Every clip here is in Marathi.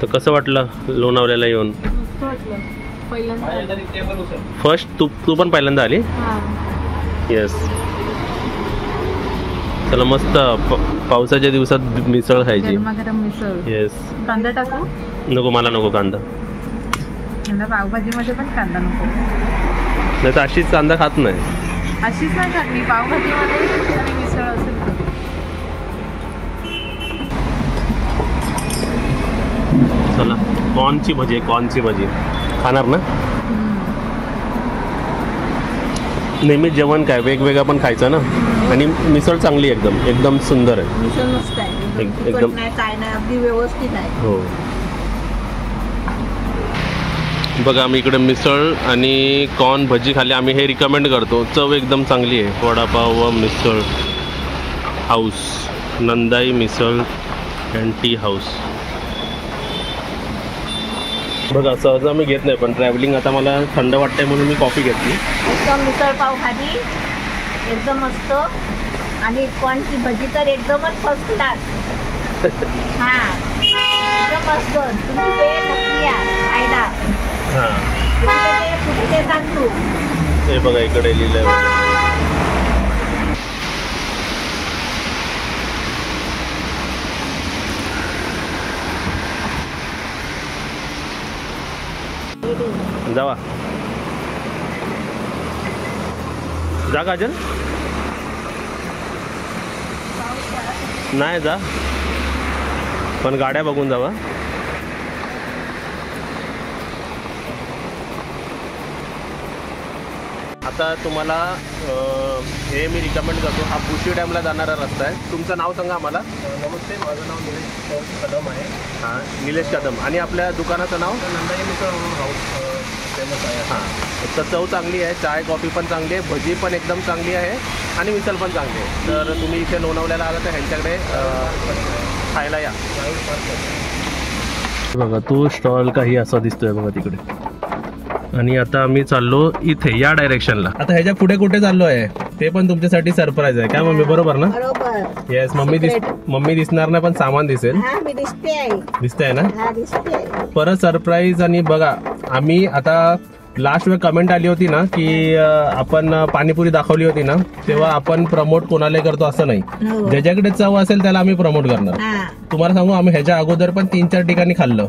तर कसं वाटलं लोणावळ्याला येऊन? फर्स्ट तू पण पहिल्यांदा आली? येस. चला मस्त पावसाच्या दिवसात मिसळ खायची. येस. कांदा टाकू? नको, मला नको कांदा. पावभाजीमध्ये पण कांदा नको. नाही तर अशीच कांदा खात नाही. अशीच नाही खात मी पावभाजीमध्ये मिसळ असेल. चला कॉर्नची भजी, कॉर्नची भजी खाणार ना? नेहमी जेवण काय वेगवेगळं पण खायचं ना. आणि मिसळ चांगली एकदम एकदम सुंदर आहे. मिसळ मस्त आहे एकदम. काय नाही, अगदी व्यवस्थित आहे. हो बघा, आम्ही इकडे मिसळ आणि कॉर्न भजी खाली. आम्ही हे रिकमेंड करतो, चव एकदम चांगली आहे. वडापाव व misal house, Nandai misal and tea house. बघा सहजा मी घेत नाही, पण ट्रॅव्हलिंग आता मला थंड वाटतंय म्हणून मी कॉफी घेतली. एकदम मिसळ पाव खाली एकदम मस्त. आणि कॉर्नची भजी तर एकदमच फर्स्ट क्लास. हां एकदम मस्त. तुम्ही ते नक्की या खायला. हां कुठे ते सांगतो. हे बघा इकडे लिहिलंय. जावा जा काजल. नाही जा, पण गाड्या बघून जावा. आता तुम्हाला हे मी रिकमेंड करतो. हा बुशी डॅमला जाणारा रस्ता आहे. तुमचं नाव सांगा आम्हाला. नमस्ते, माझं नाव निलेश कदम आहे. हां निलेश कदम. आणि आपल्या दुकानाचं नाव? नंदाई मिसळ हाऊस फेमस आहे. हां तर चव चांगली आहे, चाय कॉफी पण चांगली आहे, भजी पण एकदम चांगली आहे आणि मिसळ पण चांगली आहे. तर तुम्ही इथे लोणावळ्याला आला तर ह्यांच्याकडे खायला या. बघा तो स्टॉल काही असा दिसतोय बघा तिकडे. आणि आता आम्ही चाललो इथे या डायरेक्शनला. आता ह्याच्या पुढे कुठे चाललो आहे ते पण तुमच्यासाठी सरप्राईज आहे. काय मम्मी, बरोबर ना? बरोबर. येस. मम्मी दिसणार नाही पण सामान दिसेल. दिसतंय ना? परत सरप्राईज. आणि बघा आम्ही आता लास्ट वेळ कमेंट आली होती ना की आपण पाणीपुरी दाखवली होती ना, तेव्हा आपण प्रमोट कोणाला करतो असं नाही. ज्याच्याकडे चव असेल त्याला आम्ही प्रमोट करणार. तुम्हाला सांगू, आम्ही ह्याच्या अगोदर पण 3-4 ठिकाणी खाल्लं,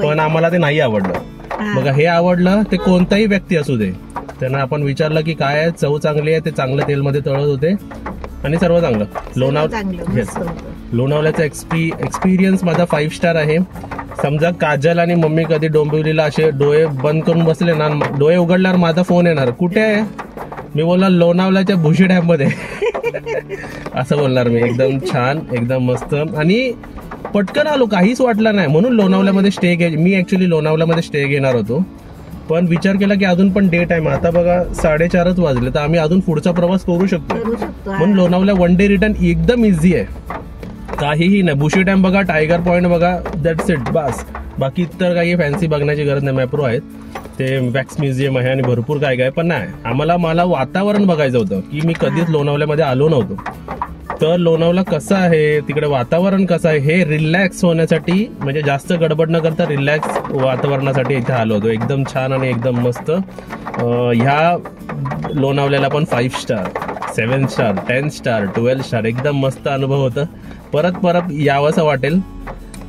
पण आम्हाला ते नाही आवडलं. बघा हे आवडलं, ते कोणताही व्यक्ती असू दे, त्यांना आपण विचारलं की काय आहे, चव चांगली आहे, ते चांगलं तेलमध्ये तळत होते आणि सर्व चांगलं. लोणावळ्याचा एक्सपिरियन्स माझा 5 स्टार आहे. समजा काजल आणि मम्मी कधी डोंबिवलीला असे डोळे बंद करून बसले ना, डोळे उघडल्यावर माझा फोन येणार, कुठे आहे? मी बोलणार लोणावळ्याच्या भुशी डॅम मध्ये. असं बोलणार मी. एकदम छान, एकदम मस्त. आणि पटकन आलो, काहीच वाटलं नाही. म्हणून लोणावळ्यामध्ये स्टे मी ऍक्च्युली लोणावळ्यामध्ये स्टे घेणार होतो, पण विचार केला की अजून पण डे टाइम. आता बघा 4:30 वाजले, तर आम्ही अजून पुढचा प्रवास करू शकतो. म्हणून लोणावळा 1 डे रिटर्न एकदम इझी आहे, काहीही नाही. बुशी डॅम बघा, टायगर पॉइंट बघा, दॅट्स इट, बस. बाकी इतर काही फॅन्सी बघण्याची गरज नाही. मॅप्रो आहेत, ते वॅक्स म्युझियम आहे आणि भरपूर काय काय. पण नाही, मला वातावरण बघायचं होतं की मी कधीच लोणावळ्यामध्ये आलो नव्हतो. तर लोणावळा कसं आहे, तिकडे वातावरण कसं आहे, हे रिलॅक्स होण्यासाठी, म्हणजे जास्त गडबड न करता रिलॅक्स वातावरणासाठी इथे आलो होतो. एकदम छान आणि एकदम मस्त. ह्या लोणावळ्याला पण 5 स्टार, 7 स्टार, 10 स्टार, 12 स्टार, एकदम मस्त अनुभव होता. परत यावंसं वाटेल,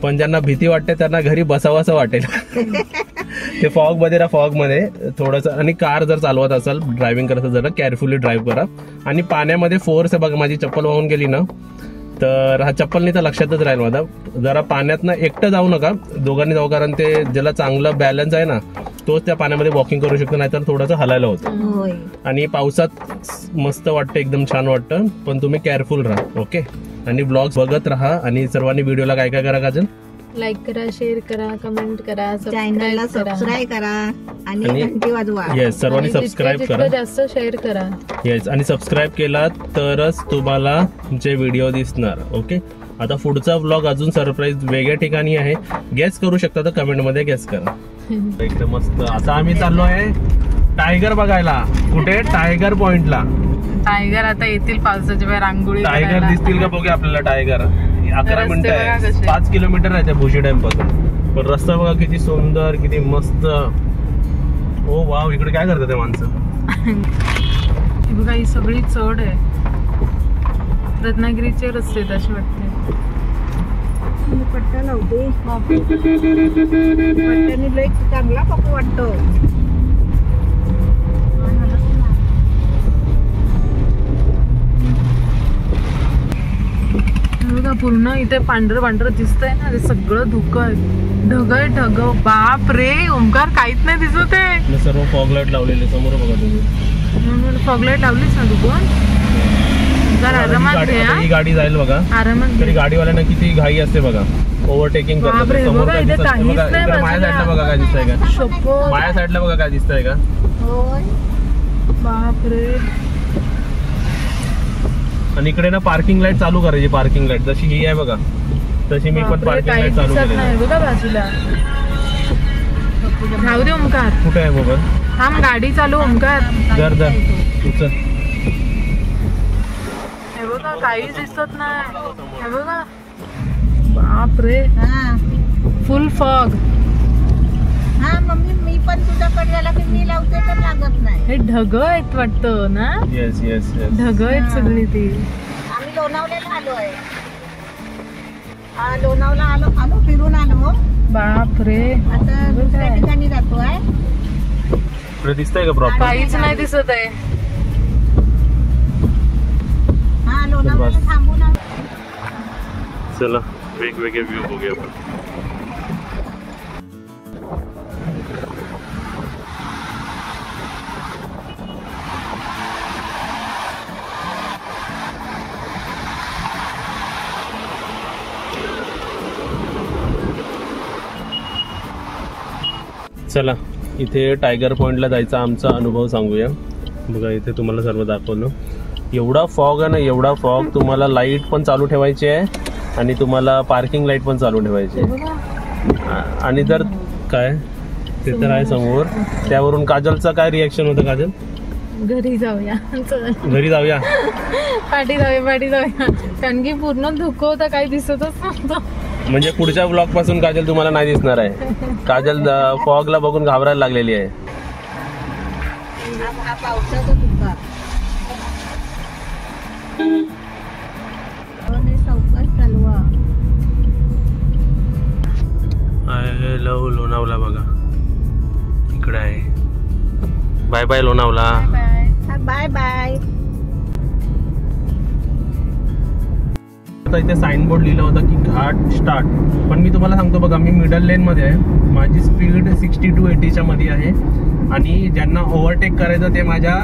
पण ज्यांना भीती वाटते त्यांना घरी बसावंसं वाटेल. ते फॉगमध्ये थोडंसं. आणि कार जर चालवत असाल, ड्रायव्हिंग करत जरा केअरफुली ड्राईव्ह करा. आणि पाण्यामध्ये फोर्स आहे बघा, माझी चप्पल वाहून गेली ना, तर हा चप्पलनी तर लक्षातच राहील माझा. जरा पाण्यात ना एकटं जाऊ नका, दोघांनी जाऊ, कारण ते ज्याला चांगलं बॅलन्स आहे ना तोच त्या पाण्यामध्ये वॉकिंग करू शकतो, नाहीतर थोडंसं हलायला होतं. आणि पावसात मस्त वाटतं, एकदम छान वाटतं, पण तुम्ही केअरफुल राहा. ओके. आणि ब्लॉग्स बघत राहा. आणि सर्वांनी व्हिडिओला काय काय करा काजल? लाईक करा, शेअर करा, कमेंट करा, चॅनलला सबस्क्राईब करा आणि घंटी वाजवा. येस, सर्वांनी सबस्क्राईब करा, जास्त शेअर करा. येस, आणि सबस्क्राईब केला तरच तुम्हाला तुमचे व्हिडिओ दिसणार. ओके. आता पुढचा व्लॉग अजून सरप्राईज वेगळ्या ठिकाणी आहे, गेस करू शकता तर कमेंट मध्ये गेस करा. एकदम मस्त. आता आम्ही चाललो आहे टायगर बघायला. कुठे? टायगर पॉइंटला. टायगर आता येतील पावसाच्या वेळी, रांगोळी टायगर दिसतील का बघूया आपल्याला. टायगर 11 मिनिटं आहे, 5 किलोमीटर आहे त्या भुशी डॅम पासून. पण रस्ता बघा किती सुंदर, किती मस्त. ओ वाव, इकडे काय करतात ते माणसं? ही बघा, ही सगळी चढ आहे. रत्नागिरीचे रस्ते आहेत असे वाटते. पट्टा लावते पट्ट्याने लई चांगला पप्पू वाटतो. बघा पूर्ण इथे पांढरं पांढरं दिसतंय ना, ते सगळं धुकं आहे. ढग आहे, ढग. बाप रे ओंकार, काहीच नाही दिसत आहे. सर्व फॉग लाईट लावलेले समोर बघा तुम्ही. फॉग लाईट लावलीच ना तू पण? आरामात घे. ही गाडी जाईल बघा आरामात. तरी गाडीवाल्यांना किती घाई असते बघा, ओव्हरटेकिंग करतात. समोर काय दिसतंय बघा, माझ्या साईडला बघा काय दिसतंय का? माझ्या साईडला बघा काय दिसतंय का? बापरे. आणि इकडे ना पार्किंग लाईट चालू करायची. पार्किंग लाईट जशी ही आहे बघा, तशी मी पण पार्किंग लाईट चालू केली नाही बघा बाजूला. राहू दे ओंकार. कुठे आहे मोबाईल? थांब, गाडी चालू ओंकार. जर तुझं हे बघा, काहीच दिसत नाही. हे बघा, बाप रे. फुल फॉग. हा मम्मी, मी पण तुझ्याकडे झाला की मी लावते तर लागत नाही. हे ढग आहेत वाटतं ना? येस येस येस, ढग आहेत सगळी ती. आम्ही लोणावळ्याला आलो आहे. हा लोणावळा आलो फिरून आलो. बाप रे. आता दुसऱ्या ठिकाणी जातोय. तुला दिसतंय का प्रॉपर? काहीच नाही दिसत आहे. हा लोणावळ्याला थांबून आलो. चला वेगवेगळे व्ह्यू बघूया आपण. चला इथे टायगर पॉइंटला जायचा आमचा अनुभव सांगूया. बघा इथे तुम्हाला सर्व दाखवलं. एवढा फॉग आहे ना, एवढा फॉग. तुम्हाला लाईट पण चालू ठेवायची आहे आणि तुम्हाला पार्किंग लाईट पण चालू ठेवायची आहे. आणि जर काय ते तर आहे समोर. त्यावरून काजलचं काय रिॲक्शन होतं? काजल, घरी जाऊया. घरी जाऊया, पाठी जाऊया. कारण की पूर्ण धुकं होतं, काही दिसतच नव्हतं. म्हणजे पुढच्या ब्लॉक पासून काजल तुम्हाला नाही दिसणार आहे. काजल फॉगला बघून घाबरायला लागलेली आहे. हा पावसाचा धुका. सावकाश चालवा. आय लव्ह लोणावळा बघा, इकडे आहे. Bye bye Lonavala. Bye bye. इथे साईनबोर्ड लिहिलं होतं की घाट स्टार्ट, पण मी तुम्हाला सांगतो बघा, मी मिडल लेन मध्ये आहे. माझी स्पीड 60 to 80च्या मध्ये आहे. आणि ज्यांना ओव्हरटेक करायचं ते माझ्या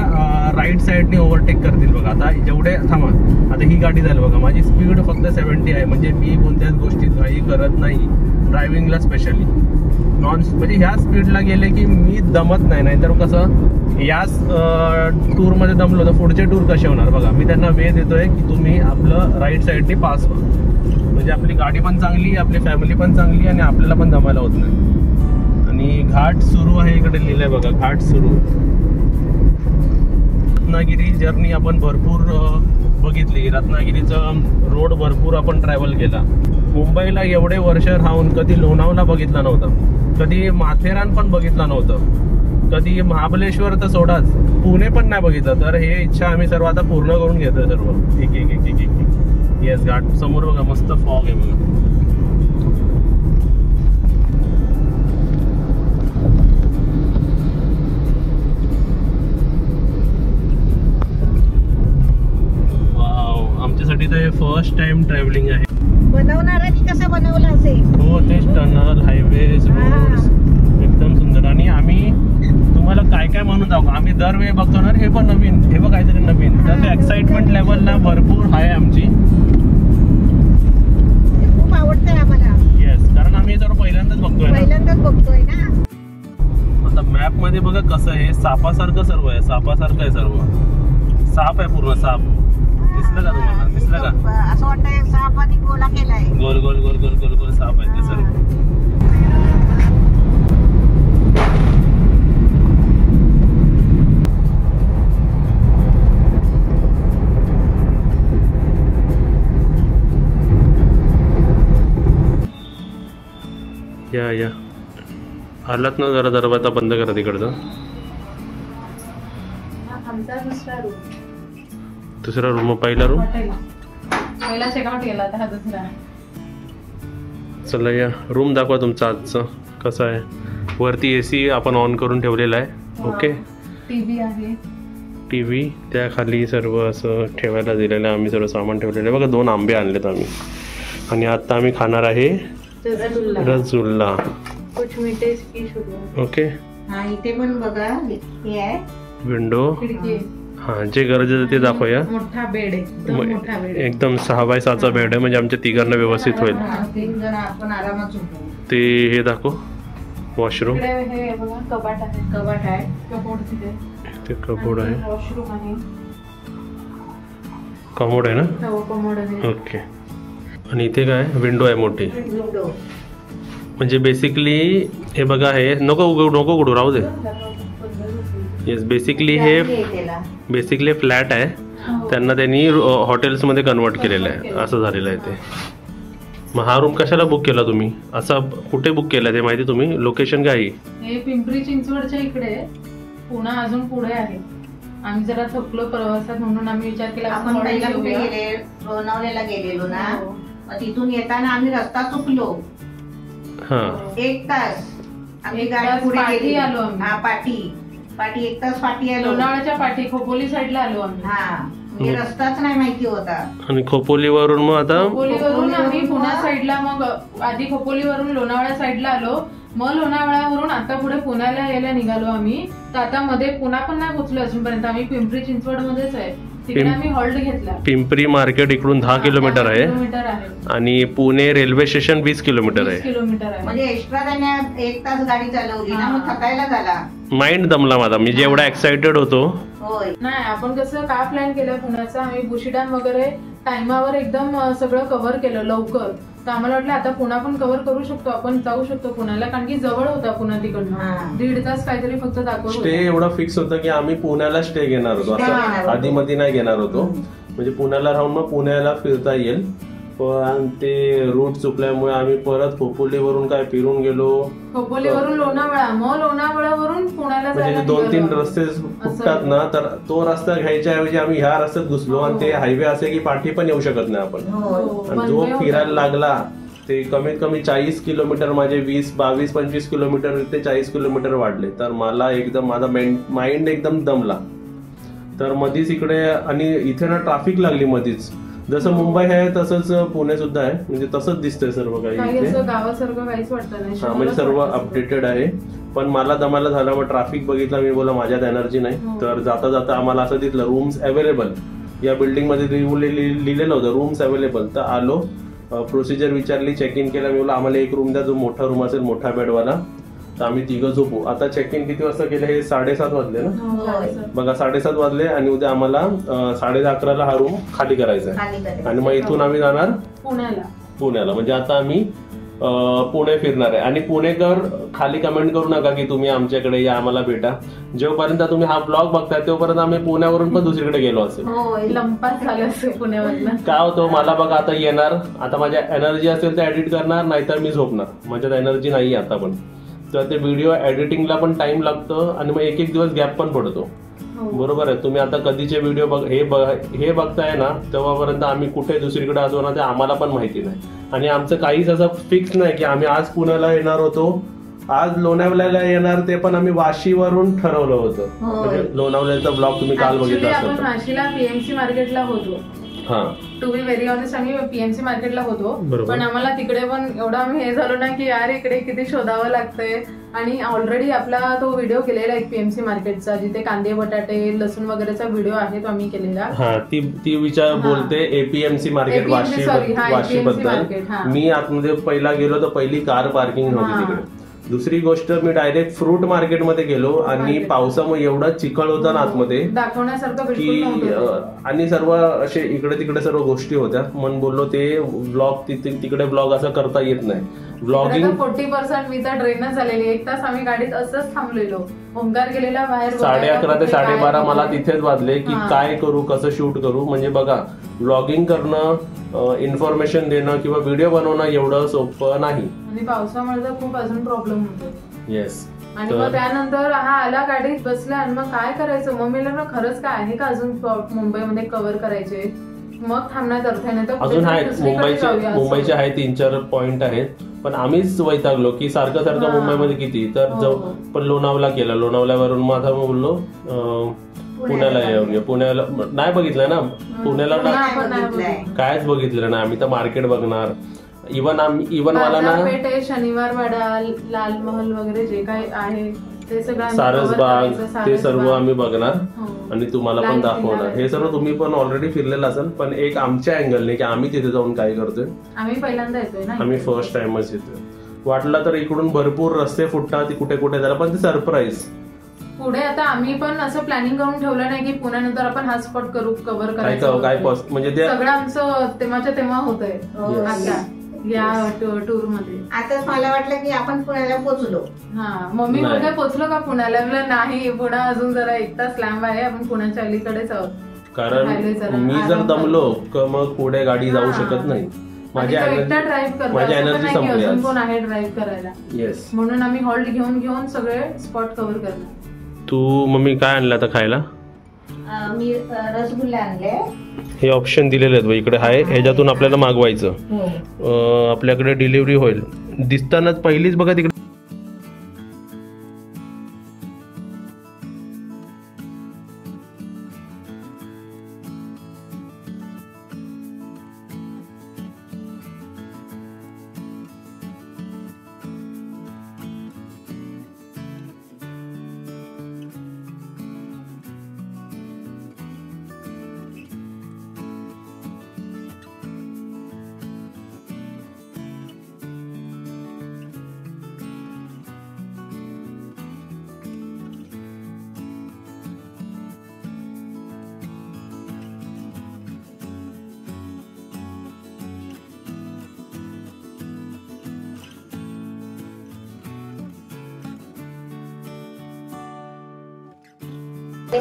राईट साईडने ओव्हरटेक करतील बघा. आता जेवढे थांबा, आता ही गाडी जाईल बघा. माझी स्पीड फक्त 70 आहे. म्हणजे मी कोणत्याच गोष्टीत घाई करत नाही, ड्रायव्हिंगला स्पेशली. म्हणजे ह्या स्पीडला गेले की मी दमत नाही. नाहीतर कसं याच टूरमध्ये दमलो तर पुढचे टूर कसे होणार बघा. मी त्यांना वेळ देतोय की तुम्ही आपलं राईट साईडने पास व्हा. म्हणजे आपली गाडी पण चांगली, आपली फॅमिली पण चांगली आणि आपल्याला पण दमायला होत नाही. आणि घाट सुरू आहे, इकडे लिहिलंय बघा, घाट सुरू. रत्नागिरी जर्नी आपण भरपूर बघितली. रत्नागिरीचं रोड भरपूर आपण ट्रॅव्हल केला. मुंबईला एवढे वर्ष राहून कधी लोणावळा बघितला नव्हता, कधी माथेरान पण बघितला नव्हतं, कधी महाबलेश्वर तर सोडाच, पुणे पण नाही बघितलं. तर हे इच्छा आम्ही सर्व आता पूर्ण करून घेतोय सर्व. एक एक एक एक एक. येस, घाट समोर बघा, मस्त फॉग आहे बघा. आमच्यासाठी तर हे फर्स्ट टाइम ट्रॅव्हलिंग आहे. बनवणाऱ्यांनी कसं बनवलं असेल. हो, तेच टनल, हायवेज, रोड्स एकदम सुंदर. आणि आम्ही तुम्हाला काय काय म्हणून जाऊ, आम्ही दरवेळी बघतो ना, हे पण नवीन, हे बघ काहीतरी नवीन. तर ते एक्साइटमेंट लेवल ना भरपूर आहे आमची. खूप आवडतंय आम्हाला. येस, कारण आम्ही जर पहिल्यांदाच बघतोय ना. आता मॅप मध्ये बघा कसं आहे, सापासारखं सर्व आहे. सापासारखं आहे सर्व. साप आहे पूर्ण, साप. दिसलं का तुम्हाला? दिसलं का? असं वाटतंय सापाने गोला केलाय. गोल गोल गोल गोल गोल गोल साप आहे ते सर्व. या आलात ना जरा दरवाजा बंद करा तिकडचा. आमचा दुसरा रूम पहिला रूम. पहिला चेकआउट केला आता हा दुसरा. चला या रूम दाखवा तुमचा आजचा कसा आहे. वरती AC आपण ऑन करून ठेवलेला आहे. ओके. टीव्ही आहे. टीव्ही त्या खाली सर्व असं ठेवायला दिलेलं आहे. आम्ही सर्व सामान ठेवलेलं आहे. बघा 2 आंबे आणलेत आम्ही. आणि आता आम्ही खाणार आहे रसगुल्ला. कुछ मीठे की शुरू. ओके. हा इथे पण बघा हे आहे विंडो. खिडकी. हा जे गरजेचं ते दाखवूया. मोठा बेड आहे. एकदम मोठा बेड. एकदम 6x6चा बेड आहे म्हणजे आमच्या तिघांना व्यवस्थित होईल. 3 जण आपण आरामात झोपू. ते हे दाखव. वॉशरूम. हे बघा कपाट आहे. कपाट आहे. कपाट तिथे. ते कबोर्ड आहे. वॉशरूम आहे. कमोड आहे ना. हो कमोड आहे. ओके. आणि इथे काय विंडो आहे मोठी. विंडो म्हणजे बेसिकली हे बघा हे नको उघडू राहू दे. येस बेसिकली हे बेसिकली फ्लॅट आहे. त्यांना त्यांनी हॉटेल्समध्ये कन्वर्ट केलेलं आहे. असं झालेलं आहे ते. मग हा रूम कशाला बुक केला तुम्ही. असा कुठे बुक केला ते माहिती तुम्ही. लोकेशन काय आहे. हे पिंपरी चिंचवडच्या इकडे आहे. पुन्हा अजून पुढे आहे. आम्ही जरा थकलो प्रवासात म्हणून आम्ही विचार केला आपण पहिला कुठे गेले लोणावळ्याला गेलेलो ना. मग तिथून येताना आम्ही रस्ता चुकलो. हा 1 तास आम्ही एक गाडी तास पुढे पाठी गेली. आलो आम्ही. हा पाठी 1 तास पाठी आलो. लोणावळ्याच्या पाठी खोपोली साईडला आलो आम्ही. हा म्हणजे रस्ताच नाही माहिती होता. आणि खोपोलीवरून मग आता खोपोलीवरून आम्ही पुन्हा साईडला मग आधी खोपोलीवरून लोणावळ्या साईडला आलो. मग लोणावळ्यावरून आता पुढे पुण्याला यायला निघालो आम्ही. तर आता मध्ये पुन्हा पण नाही पोहोचलो अजूनपर्यंत. आम्ही पिंपरी चिंचवड मध्येच आहे. तिकडे आम्ही हॉल्ट घेतला. पिंपरी मार्केट इकडून 10 किलोमीटर आहे. आणि पुणे रेल्वे स्टेशन 20 किलोमीटर आहे. म्हणजे एक्स्ट्रा त्याने 1 तास गाडी चालवली ना. मग थकायला झाला. माइंड दमला माझा. मी जेवढा एक्साइटेड होतो. होय. नाही आपण कसं का प्लॅन केलं पुण्याचा. आम्ही बुशी डॅम वगैरे टाइमावर एकदम सगळं कव्हर केलं लवकर. तर आम्हाला वाटलं आता पुणा पण कव्हर करू शकतो आपण. जाऊ शकतो पुण्याला. कारण की जवळ होता पुन्हा तिकडनं. 1.5 तास काहीतरी फक्त दाखवलं. स्टे एवढा फिक्स होतं की आम्ही पुण्याला स्टे घेणार होतो. असं आधी मध्ये नाही घेणार होतो. म्हणजे पुण्याला राहून मग पुण्याला फिरता येईल. पण ते रूट चुकल्यामुळे आम्ही परत खोपोलीवरून काय फिरून गेलो. खोपोलीवरून लोणावळा. मग लोणावळ्यावरून पुण्याला म्हणजे 2-3 रस्ते फुटतात ना. तर तो रस्ता घ्यायच्या ऐवजी आम्ही ह्या रस्त्यात घुसलो. आणि ते हायवे असे की पाठी पण येऊ शकत नाही आपण. आणि जो फिरायला लागला ते कमीत कमी 40 किलोमीटर माझे 22-25 किलोमीटर ते 40 किलोमीटर वाढले. तर मला एकदम माझा माइंड एकदम दमला. तर मधीच इकडे आणि इथे ना ट्रॅफिक लागली मधीच. जसं मुंबई आहे तसंच पुणे सुद्धा आहे. म्हणजे तसंच दिसतंय सर्व काही. गावासारखं काहीच वाटतं नाही. हा म्हणजे सर्व अपडेटेड आहे. पण मला दमाला झाला. मग ट्रॅफिक बघितला. मी बोला माझ्यात एनर्जी नाही. तर जाता जाता आम्हाला असं दिसलं रूम्स अवेलेबल. या बिल्डिंग मध्ये लिहिलेलं होतं रूम्स अवेलेबल. तर आलो. प्रोसिजर विचारली. चेक इन केला. मी बोला आम्हाला 1 रूम द्या जो मोठा रूम असेल मोठा बेडवाला. तर आम्ही 3 झोपू. आता चेक इन किती वाजता केलं. हे 7:30 वाजले ना. बघा 7:30 वाजले. आणि उद्या आम्हाला 11:30ला हा रूम खाली करायचा आहे. आणि मग इथून आम्ही जाणार पुण्याला. म्हणजे आता आम्ही पुणे फिरणार आहे. आणि पुणेकर खाली कमेंट करू नका की तुम्ही आमच्याकडे या आम्हाला भेटा. जेव्हापर्यंत तुम्ही हा ब्लॉग बघताय तेव्हापर्यंत आम्ही पुण्यावरून पण दुसरीकडे गेलो असेल. लंपास झालं असेल पुण्यावरनं. काय होतं मला बघा आता येणार. आता माझ्या एनर्जी असेल तर एडिट करणार. नाहीतर मी झोपणार. माझ्यात एनर्जी नाही आता पण. तर ते व्हिडिओ एडिटिंगला पण टाइम लागतो. आणि मग 1-1 दिवस गॅप पण पडतो. बरोबर आहे. तुम्ही आता कधीचे व्हिडिओ हे बघताय ना तेव्हापर्यंत आम्ही कुठे दुसरीकडे असो ना ते आम्हाला पण माहिती नाही. आणि आमचं काहीच असं फिक्स नाही की आम्ही आज पुण्याला येणार होतो. आज लोणावळ्याला येणार. ते पण आम्ही वाशीवरून ठरवलं होतं. म्हणजे लोणावळ्याचा ब्लॉग तुम्ही काल बघितला असेल. आपण वाशीला पीएमसी मार्केटला होतो. टू बी व्हेरी ऑनेस्ट आम्ही पीएमसी मार्केटला होतो. पण आम्हाला तिकडे पण एवढं आम्ही हे झालो ना की यार इकडे किती शोधावं लागतंय. आणि ऑलरेडी आपला तो व्हिडिओ केलेला आहे पीएमसी मार्केटचा. जिथे कांदे बटाटे लसूण वगैरेचा व्हिडिओ आहे तो आम्ही केलेला. ती विचार बोलते एपीएमसी मार्केट वाशी बद्दल. मी आतमध्ये पहिला गेलो तर पहिली कार पार्किंग नव्हती तिकडे. दुसरी गोष्ट मी डायरेक्ट फ्रूट मार्केटमध्ये गेलो. आणि पावसामुळे एवढा चिखल होता ना आतमध्ये की आणि सर्व असे इकडे तिकडे सर्व गोष्टी होत्या. म्हणून बोललो ते ब्लॉग तिकडे ब्लॉग असं करता येत नाही. ब्लॉगिंग 40% मी तर ट्रेनच झालेली. 1 तास आम्ही गाडीत असंच थांबलेलो. ओंकार गेलेला बाहेर. 11:30 ते 12:30 मला तिथेच वाजले की काय करू कसं शूट करू. म्हणजे बघा ब्लॉगिंग करणं इन्फॉर्मेशन देणं किंवा व्हिडिओ बनवणं एवढं सोपं नाही. आणि पावसामुळे तर खूप अजून प्रॉब्लेम होतो. येस. आणि मग त्यानंतर हा आला गाडीत बसला आणि मग काय करायचं, मम्मीला ना खरंच काय आहे का अजून मुंबईमध्ये कव्हर करायचे, मग थांबण्यात अर्थ नाही तर अजून आहेत मुंबईचे आहे 3-4 पॉइंट आहेत, पण आम्हीच वैतागलो की सारखं मुंबईमध्ये किती तर पण लोणावळा केला, लोणावळ्यावरून माझा बोललो पुण्याला येऊया. पुण्याला नाही बघितलं ना, पुण्याला कायच बघितलं ना आम्ही, तर मार्केट बघणार. इवन मला ना शनिवार वाडा, लाल महल वगैरे जे काही आहे ते सगळं, सारसबाग ते सर्व आम्ही बघणार आणि तुम्हाला पण दाखवणार. हे सर्व तुम्ही पण ऑलरेडी फिरलेलं असेल, पण एक आमच्या अँगलने की आम्ही तिथे जाऊन काय करतोय. आम्ही पहिल्यांदा येतोय ना, आम्ही फर्स्ट टाइमच येतोय. वाटलं तर इकडून भरपूर रस्ते फुटतात कुठे कुठे झाला, पण ते सरप्राईज. पुढे आता आम्ही पण असं प्लॅनिंग करून ठेवलं नाही की पुण्यानंतर आपण हा स्पॉट कव्हर करायचं काय म्हणजे ते सगळं आमचं तेव्हा होतंय आता या टूर मध्ये. आता मला वाटलं की आपण पुण्याला पोहोचलो. हा, मम्मी म्हणजे पोहोचलो का पुण्याला, नाही पुणे अजून जरा 1 तास लांब आहे, आपण पुण्याच्या अलीकडेच आहोत. कारण मी जर दमलो तर मग पुढे गाडी जाऊ शकत नाही. माझी एनर्जी संपली, अजून कोण आहे ड्राईव्ह करायला. येस, म्हणून आम्ही हॉल्ट घेऊन सगळे स्पॉट कव्हर करणार. तू मम्मी काय आणलं आता खायला? मी रसगुल्ले आणले. हे ऑप्शन दिलेले आहेत इकडे आहे, ह्याच्यातून आपल्याला मागवायचं. आपल्याकडे डिलिव्हरी होईल. दिसतानाच पहिलीच बघा तिकडे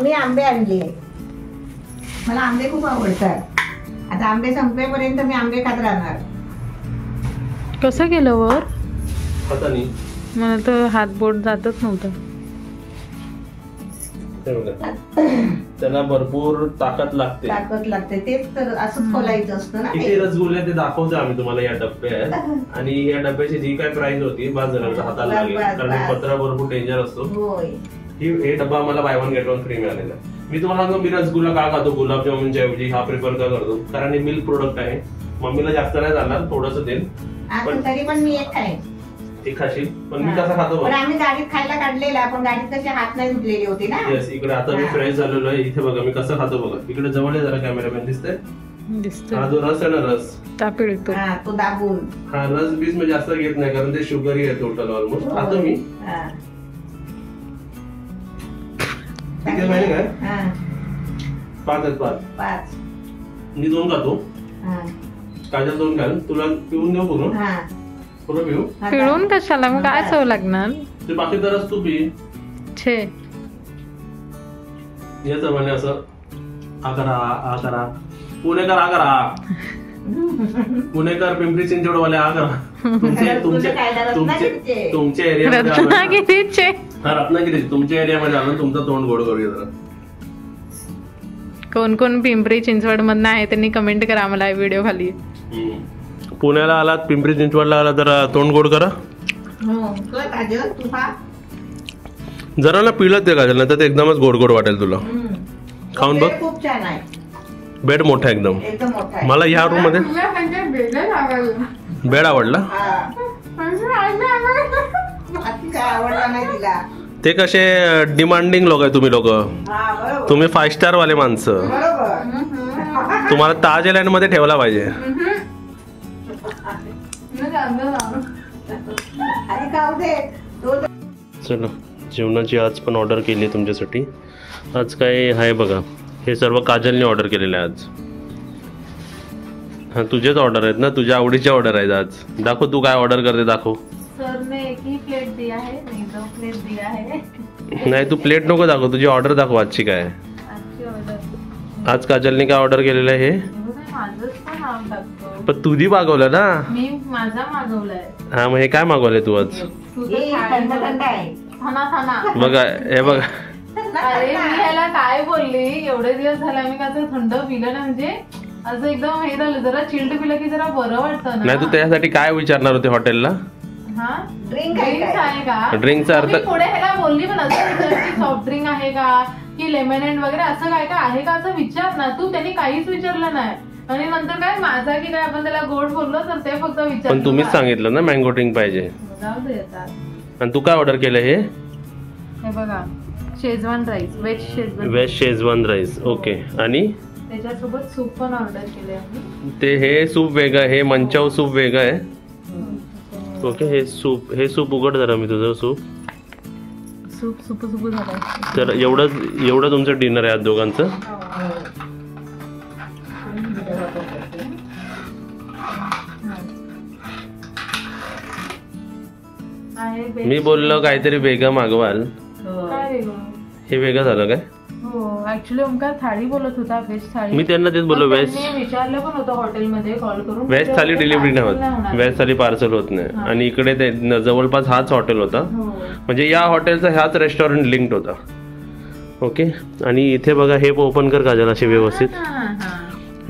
मी आंबे आणले. मला आंबे खूप आवडतात. आता आंबे संपेपर्यंत मी आंबे खात राहणार. कसं केलं वर? हाताने. मला तर हात बोट जातच नव्हतं. त्याला भरपूर ताकद लागते. तेच तर असंच खोलायचं असतं ना. किती रसगुल्ले ते दाखवतो आम्ही तुम्हाला या डब्यात. आणि या डब्याची जी काय प्राइस होती बाजारात हाताला लागली, कारण पत्रा भरपूर डेंजर असतो. हे डब्बा मला बाय 1 गेट 1 फ्री मिळालेला. मी तुम्हाला सांगतो, मी रसगुल्ला का खातो गुलाबजामुनच्या ऐवजी, हा प्रिफर का करतो, कारण हे मिल्क प्रोडक्ट आहे. मम्मीला जास्त नाही जाणार, थोडस देईल, पण तरी पण मी एक खाईन. एक खाशील, पण मी कसं खातो पण आम्ही गाडीत खायला काढलेला, पण गाडीत कसे हात नाही धुतलेले होते ना. येस, इकडे आता मी फ्रेश झालेलो आहे. इथे बघा मी कसं खातो बघा. इकडे जवळ जरा कॅमेरामॅन दिसतंय. हा जो रस आहे ना, रस तो दाबून. हा रस बीस मी जास्त घेत नाही, कारण ते शुगरी आहे टोटल ऑलमोस्ट. खातो मी. किती माहिती काय? 5 मी 2 खातो. काजल 2 खाल. तुला पिऊन देऊ पूर्ण? पूर्ण पिऊ? पिळून कशाला, मग काय चव लागणार? ते बाकी तरच तू पी. छे, याच म्हणे असं आ करा पुणेकर पिंपरी चिंचवडवाले आ करा. तुमच्या एरियामध्ये रत्नागिरी तुमच्या एरियामध्ये आणून तुमचं तोंड गोड करूया जरा. कोण पिंपरी चिंचवड मधनं आहे त्यांनी कमेंट करा आम्हाला व्हिडिओ खाली. पुण्याला आलात, पिंपरी चिंचवडला आला तर तोंड गोड करा. जरा ना पिळत ते काजल, नाही तर ते एकदमच गोड गोड वाटेल तुला. खाऊन बघ. खूप छान आहे. बेड मोठा एकदम. मला ह्या रूम मध्ये बेड आवडला. आवडला नाही तिला. ते कसे डिमांडिंग लोक आहे तुम्ही लोक. तुम्ही 5 स्टार वाले माणसं. तुम्हाला ताज आयलँड मध्ये ठेवला पाहिजे. चला, जेवणाची आज पण ऑर्डर केली तुमच्यासाठी. आज काय आहे बघा, हे सर्व काजलने ऑर्डर केलेलं आहे आज. हा, तुझेच ऑर्डर आहेत ना, तुझ्या आवडीचे ऑर्डर आहेत आज. दाखव तू काय ऑर्डर करते, दाखव. सर ने एक ही प्लेट दिया है, नहीं 2 प्लेट दिया है. नाही, तू प्लेट नको दाखव, तुझी ऑर्डर दाखव आजची काय. आजची ऑर्डर आज काजलने काय ऑर्डर केलेलं आहे हे. माझंच पण नाव टाकतो. पण तुझी मागवलं ना. मी माझा मागवलाय. हा, मग हे काय मागवलंय तू आज? तू हे थंड थंड आहे. बघा हे बघा. अरे मी ह्याला काय बोलली, एवढे दिवस झाले मी का थंड पिलं ना, म्हणजे असं एकदम हे झालं, जरा चिल्ड पिलं की जरा बरं वाटतं ना. नाही तू त्यासाठी काय विचारणार होते हॉटेलला? हा ड्रिंक ड्रिंक्स आहे का? ड्रिंकचा अर्थ मी पुढे ह्याला बोलली पण असं सॉफ्ट ड्रिंक आहे का की लेमनेड वगैरे असं काय काय आहे का असं विचार ना तू. त्यांनी काहीच विचारलं नाही आणि नंतर काय माझा की काय आपण त्याला गोड बोललो तर ते फक्त विचार. पण तुम्हीच सांगितलं ना मँगो ड्रिंक पाहिजे. जाऊ दे आता. आणि तू काय ऑर्डर केलं? हे बघा Schezwan rice, veg Schezwan rice. Okay. आणि त्याच्यासोबत सूप पण ऑर्डर केले आम्ही. ते हे सूप वेगळं आहे, हे मंचाव सूप वेगळं आहे. ओके. हे सूप उघड जरा मी तुझं सूप झालं. तर एवढं तुमचं डिनर आहे आज दोघांचं. मी बोललो काहीतरी वेगळं मागवाल, हे वेगळं झालं काय? हो ऍक्च्युली ओमकार थाळी बोलत होता, व्हेज थाळी. मी त्यांना तेच बोललो व्हेज विचारलं पण होतं हॉटेलमध्ये कॉल करून. व्हेज थाली डिलिव्हरी नाही होत, व्हेज थाली पार्सल होत नाही. आणि इकडे ते जवळपास हाच हॉटेल होता, म्हणजे या हॉटेलचा ह्याच रेस्टॉरंट लिंक्ड होता. ओके. आणि इथे बघा हे ओपन कर काजल असे व्यवस्थित.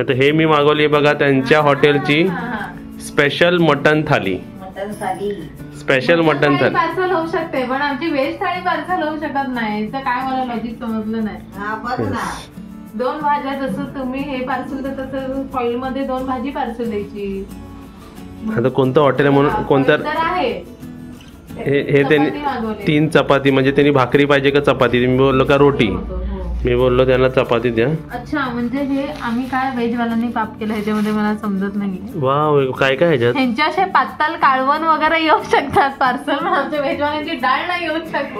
आता हे मी मागवली बघा त्यांच्या हॉटेलची स्पेशल मटन थाली. स्पेशल मटन थाली पार्सल होऊ शकते पण आमची व्हेज थाळी पार्सल होऊ शकत नाही. तर काय मला लॉजिक समजलं नाही. 2 भाज्या जसं तुम्ही हे पार्सल देता तसं फॉईल मध्ये 2 भाजी पार्सल द्यायची. आता कोणतं हॉटेल आहे म्हणून कोणतं आहे हे त्यांनी 3 चपाती, म्हणजे त्यांनी भाकरी पाहिजे का चपाती? मी बोललो का रोटी? मी बोललो त्यांना चपाती द्या. अच्छा म्हणजे हे आम्ही काय व्हेज वाल्यांनी पाप केलं ह्याच्यामध्ये मला समजत नाही. वा काय काय ह्याच्यात ह्यांच्या असे पातळ काळवण वगैरे येऊ शकतात पार्सल, पण आमच्या व्हेज वाल्यांची डाळ नाही येऊ शकत.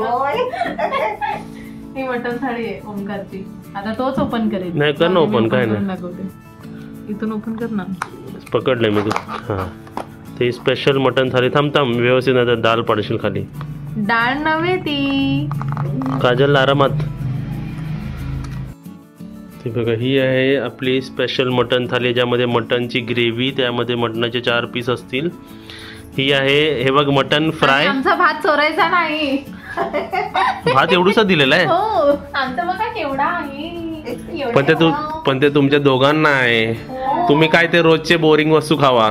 ही मटन थाळी आहे ओमकारची. आता तोच ओपन करेल. नाही कर ना ओपन. काय नाही इथून ओपन कर ना. पकडलंय मी तू. हा ते स्पेशल मटन थाली. थांब व्यवस्थित नाही तर दाल पडशील खाली. डाळ नव्हे ती काजल आरामात. ते बघा ही आहे आपली स्पेशल मटन थाली, ज्यामध्ये मटनची ग्रेव्ही, त्यामध्ये मटनाचे 4 पीस असतील. ही आहे हे बघ मटन फ्राय. आमचा भात चोरायचा नाही. भात एवढूसा दिलेला आहे. हो आमचा बघा केवढा आहे. पण ते तुमच्या दोघांना आहे. तुम्ही काय ते रोजचे बोरिंग वस्तू खावा.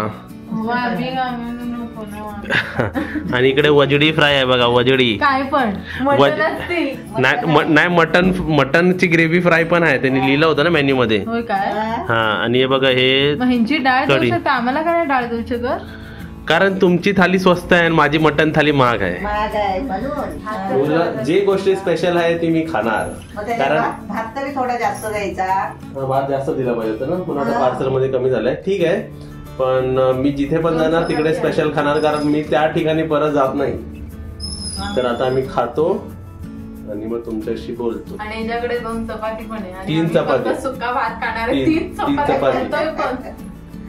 आणि इकडे वजडी फ्राय आहे बघा. वजडी काय पण नाही मटनची ग्रेव्ही फ्राय पण आहे. त्यांनी लिहिलं होतं ना मेन्यू मध्ये. हा आणि हे बघा हे डाळ देऊ शकता. आम्हाला काय डाळ देऊ शकत? कारण तुमची थाली स्वस्त आहे आणि माझी मटन थाली महाग आहे. जे गोष्टी स्पेशल आहे ती मी खाणार. कारण भात तरी थोडा जास्त द्यायचा. भात जास्त दिला पाहिजे होता ना, पुन्हा पार्सल मध्ये कमी झालाय. ठीक आहे पण मी जिथे पण जाणार तिकडे स्पेशल खाणार, कारण मी त्या ठिकाणी परत जात नाही. तर आता आम्ही खातो आणि मग तुमच्याशी बोलतो. आणि याच्याकडे 2 चपाती पण आहे. 3 चपाती. सुका भात खाणार आहे. 3 चपाती.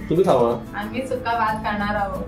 तुम्ही खावा. आम्ही सुका भात खाणार आहोत.